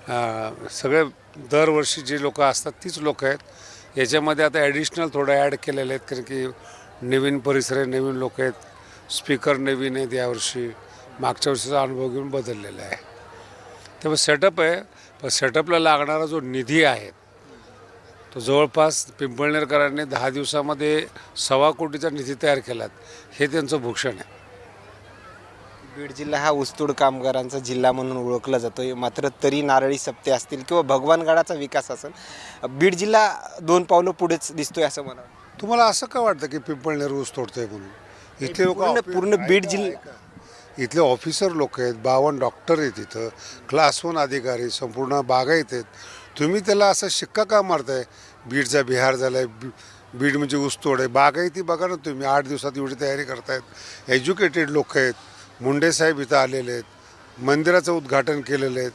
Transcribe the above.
सगळे दरवर्षी जी लोकं असतात तीच लोकं आहेत. याच्यामध्ये आता ॲडिशनल थोडं ॲड केलेले आहेत, कारण की नवीन परिसर आहे, नवीन लोक आहेत, स्पीकर नवीन आहेत यावर्षी, मागच्या वर्षीचा अनुभव घेऊन बदललेला आहे. त्यामुळे सेटअप आहे, पण सेटअपला लागणारा जो निधी आहे तो जवळपास पिंपळनेरकरांनी 10 दिवसामध्ये 1.25 कोटीचा निधी तयार केलात. हे त्यांचं भूषण आहे. बीड जिल्हा हा ऊसतोड कामगारांचा जिल्हा म्हणून ओळखला जातो. मात्र तरी नारळी सप्ते असतील किंवा भगवानगडाचा विकास असेल, बीड जिल्हा 2 पावलं पुढेच दिसतोय असं मला वाटतं. तुम्हाला असं का वाटतं की पिंपळनेर ऊस तोडतंय म्हणून? इथले लोक पूर्ण बीड जिल्हा इथले ऑफिसर लोक आहेत, 52 डॉक्टर आहेत इथं, क्लास 1 अधिकारी, संपूर्ण बागायत आहेत. तुम्ही त्याला असा शिक्का का मारताय? बीडचा बिहार झाला आहे, बीड म्हणजे ऊसतोड आहे. बागायती बघा ना तुम्ही, 8 दिवसात एवढी तयारी करतायत. एज्युकेटेड लोक आहेत. मुंडे साहेब इथं आलेले आहेत, मंदिराचं उद्घाटन केलेलं आहे.